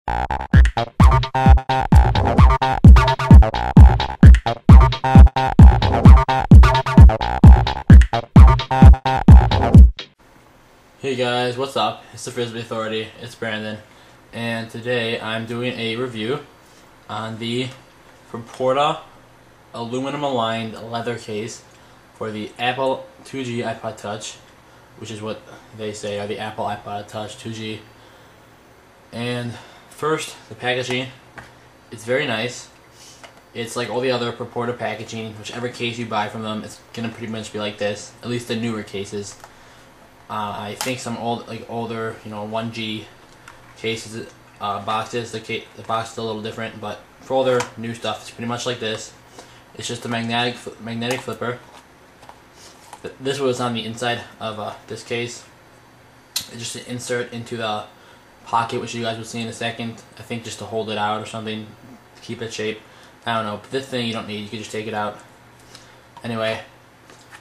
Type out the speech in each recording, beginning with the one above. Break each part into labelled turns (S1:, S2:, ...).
S1: Hey guys, what's up? It's the Frisbee Authority, it's Brandon, and today I'm doing a review on the Proporta aluminum aligned leather case for the Apple 2G iPod Touch, which is what they say are the Apple iPod Touch 2G. And first, the packaging, it's very nice. It's like all the other Proporta packaging. Whichever case you buy from them, it's gonna pretty much be like this, at least the newer cases. I think some older, 1G cases, boxes. The box is a little different, but for all their new stuff, it's pretty much like this. It's just a magnetic flipper. This was on the inside of this case. It's just an insert into the pocket, which you guys will see in a second. I think just to hold it out or something, to keep it shape. I don't know. But this thing you don't need. You can just take it out. Anyway,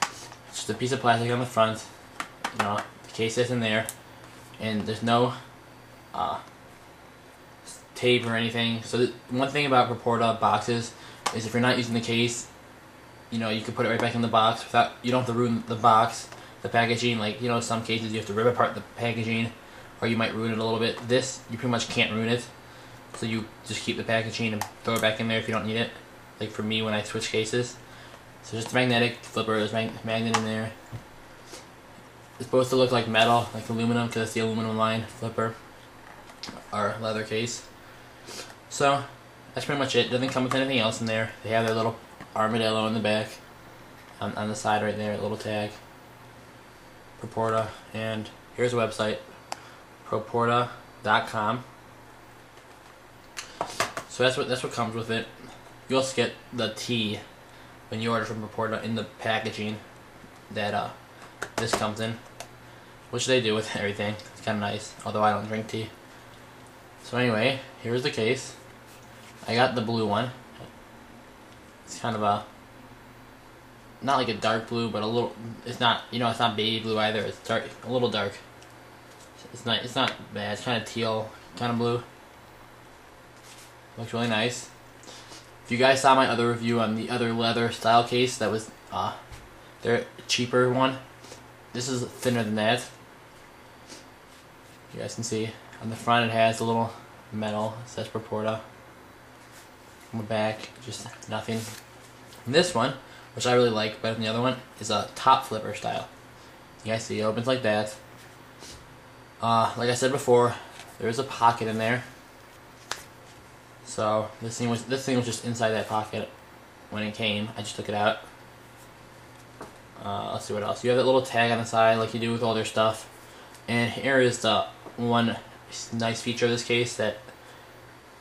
S1: it's just a piece of plastic on the front. The case isn't there, and there's no tape or anything. So one thing about Proporta boxes is if you're not using the case, you can put it right back in the box without, you don't have to ruin the box, the packaging. Like, some cases you have to rip apart the packaging, or you might ruin it a little bit. This, you pretty much can't ruin it, so you just keep the packaging and throw it back in there if you don't need it. Like for me when I switch cases. So just a magnetic flipper, there's a magnet in there. It's supposed to look like metal, like aluminum, because it's the aluminum line flipper, or leather case. So, that's pretty much it. Doesn't come with anything else in there. They have their little armadillo in the back, on the side right there, a little tag. Proporta, and here's the website, proporta.com. So that's what comes with it. You also get the tea when you order from Proporta in the packaging that this comes in, which they do with everything. It's kind of nice, although I don't drink tea. So anyway, here's the case. I got the blue one. It's kind of not like a dark blue, but a little. It's not, it's not baby blue either. It's dark, a little dark. It's not bad. It's kind of teal, kind of blue. Looks really nice. If you guys saw my other review on the other leather style case, that was their cheaper one. This is thinner than that. You guys can see on the front it has a little metal. It says Proporta. On the back, just nothing. And this one, which I really like better than the other one, is a top flipper style. You guys see it opens like that. Like I said before, there is a pocket in there. So this thing was just inside that pocket when it came. I just took it out. Let's see what else. You have that little tag on the side like you do with all their stuff. And here is the one nice feature of this case that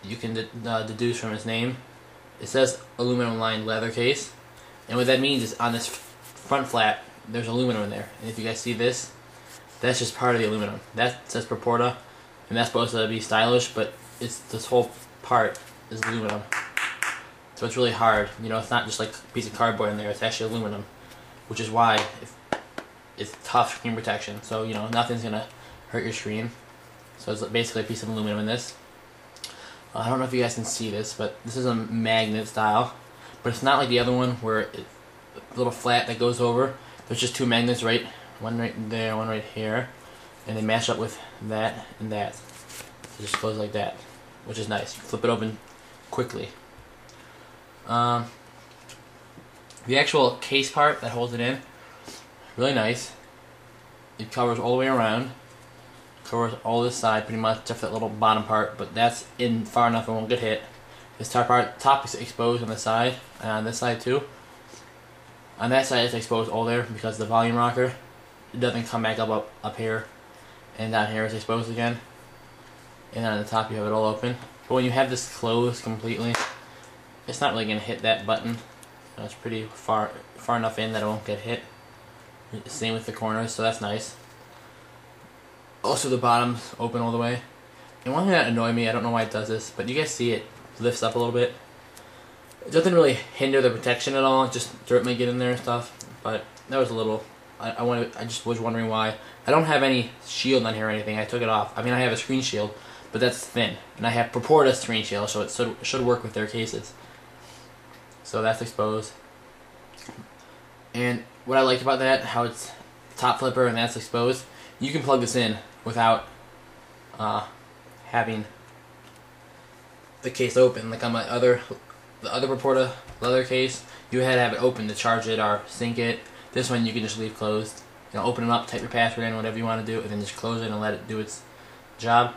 S1: you can deduce from its name. It says aluminum lined leather case. And what that means is on this front flap, there's aluminum in there. And if you guys see this, that's just part of the aluminum. That says Proporta, and that's supposed to be stylish, but this whole part is aluminum. So it's really hard. It's not just like a piece of cardboard in there, it's actually aluminum. Which is why it's tough screen protection. So, nothing's going to hurt your screen. So it's basically a piece of aluminum in this. I don't know if you guys can see this, but this is a magnet style. But it's not like the other one where it's a little flat that goes over. There's just two magnets, one right there, one right here. And they match up with that and that. It just goes like that, which is nice. You flip it open quickly. The actual case part that holds it in, really nice. It covers all the way around. Covers all this side pretty much, except for that little bottom part, but that's in far enough it won't get hit. This top is exposed on the side, and on this side too. On that side it's exposed all there because the volume rocker, it doesn't come back up here, and down here it's exposed again. And on the top you have it all open. But when you have this closed completely, it's not really going to hit that button. It's pretty far enough in that it won't get hit. Same with the corners, so that's nice. Also the bottom's open all the way. And one thing that annoyed me, I don't know why it does this, but you guys see it lifts up a little bit. It doesn't really hinder the protection at all, just dirt may get in there and stuff, but that was a little, I just was wondering why. I don't have any shield on here or anything, I took it off. I mean, I have a screen shield, but but that's thin. And I have Proporta screen shield, so it should work with their cases. So that's exposed. And what I like about that, how it's top flipper and that's exposed, you can plug this in without having the case open. Like on the other Proporta leather case, you had to have it open to charge it or sync it. This one you can just leave closed. You know, open them up, type your password in, whatever you want to do, and then just close it and let it do its job.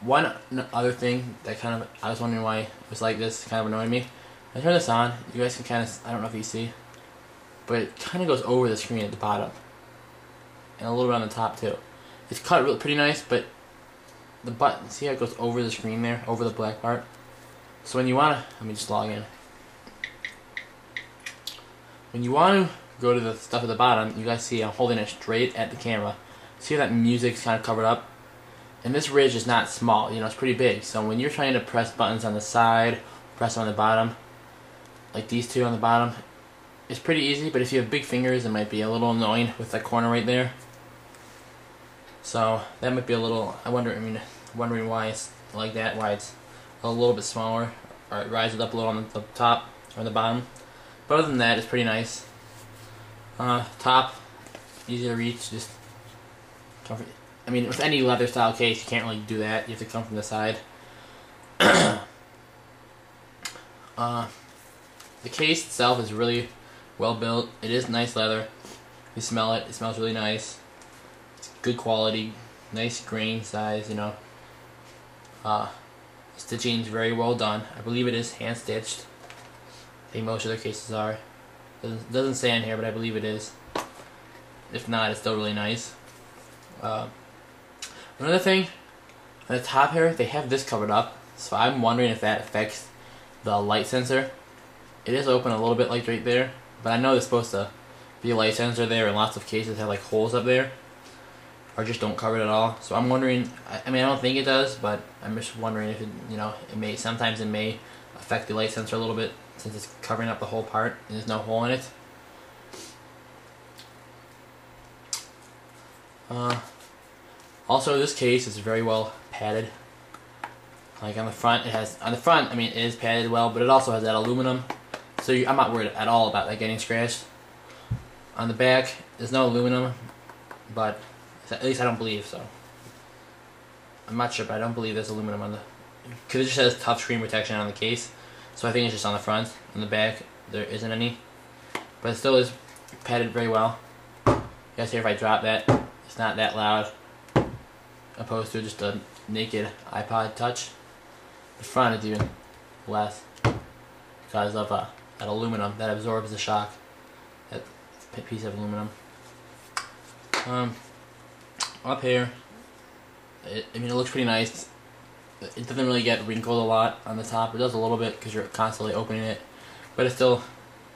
S1: One other thing that I was wondering why it was like this, kind of annoyed me. I turn this on, you guys can kind of, I don't know if you see, but it kind of goes over the screen at the bottom. And a little bit on the top too. It's cut really pretty nice, but the button, see how it goes over the screen there, over the black part? So when you want to, let me just log in. When you want to go to the stuff at the bottom, you guys see I'm holding it straight at the camera. See how that music's kind of covered up? And this ridge is not small, you know, it's pretty big. So when you're trying to press buttons on the side, press them on the bottom, like these two on the bottom, it's pretty easy, but if you have big fingers, it might be a little annoying with that corner right there. So that might be a little, wondering why it's like that, why it's a little bit smaller, or it rises up a little on the top or the bottom. But other than that, it's pretty nice. Top, easy to reach, just comfort. I mean, with any leather style case, you can't really do that. You have to come from the side. The case itself is really well built. It is nice leather. You smell it. It smells really nice. It's good quality, nice grain size. You know, stitching's very well done. I believe it is hand stitched. I think most of their cases are. Doesn't say on here, but I believe it is. If not, it's still really nice. Another thing, on the top here, they have this covered up, so I'm wondering if that affects the light sensor. It is open a little bit like right there, but I know there's supposed to be a light sensor there, and lots of cases have like holes up there, or just don't cover it at all. So I'm wondering, I mean I don't think it does, but I'm just wondering if it, you know, sometimes it may affect the light sensor a little bit, since it's covering up the whole part and there's no hole in it. Also, this case is very well padded. Like on the front, I mean, it is padded well, but it also has that aluminum, so I'm not worried at all about that getting scratched. On the back, there's no aluminum, but at least I don't believe so. I'm not sure, but I don't believe there's aluminum on the, because it just says tough screen protection on the case, so I think it's just on the front. On the back, there isn't any, but it still is padded very well. You guys hear if I drop that, it's not that loud, opposed to just a naked iPod Touch. The front is even less because of that aluminum that absorbs the shock. That piece of aluminum. Up here, I mean, it looks pretty nice. It doesn't really get wrinkled a lot on the top. It does a little bit because you're constantly opening it, but it's still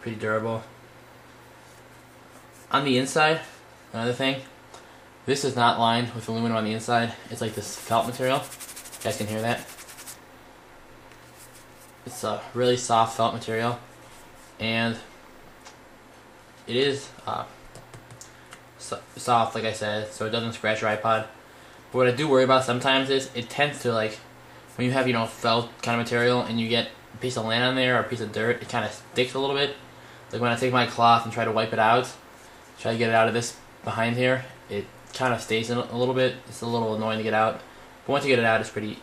S1: pretty durable. On the inside, another thing, this is not lined with aluminum on the inside. It's like this felt material. You guys can hear that. It's a really soft felt material, and it is soft, like I said, so it doesn't scratch your iPod. But what I do worry about sometimes is it tends to, like, when you have, you know, felt kind of material and you get a piece of lint on there or a piece of dirt, it kind of sticks a little bit. Like when I take my cloth and try to wipe it out, try to get it out of this behind here, it kind of stays in a little bit. It's a little annoying to get out, but once you get it out, it's pretty,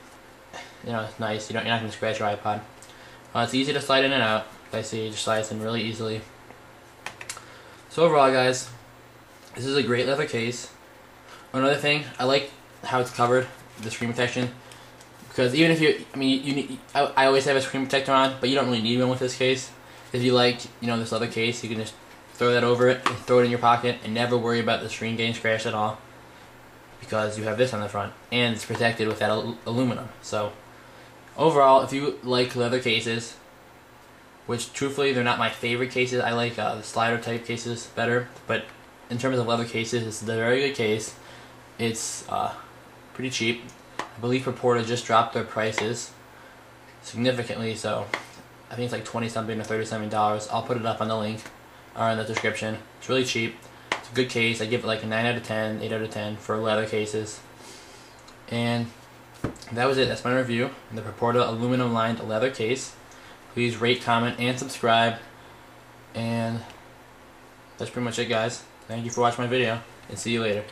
S1: you know, it's nice. You're not going to scratch your iPod. It's easy to slide in and out. Like I see, it just slides in really easily. So overall, guys, this is a great leather case. Another thing, I like how it's covered, the screen protection, because even if you, I mean, you need, I always have a screen protector on, but you don't really need one with this case. If you like, you know, this other case, you can just throw that over it and throw it in your pocket and never worry about the screen getting scratched at all, because you have this on the front and it's protected with that aluminum. So overall, if you like leather cases, which truthfully they're not my favorite cases, I like the slider type cases better, but in terms of leather cases, it's a very good case. It's pretty cheap. I believe Proporta just dropped their prices significantly, so I think it's like $20 something or $30 something. I'll put it up on the link or in the description. It's really cheap. It's It's a good case. I give it like a 9 out of 10, 8 out of 10 for leather cases. And that was it. That's my review. The Proporta aluminum lined leather case. Please rate, comment, and subscribe. And that's pretty much it, guys. Thank you for watching my video, and see you later.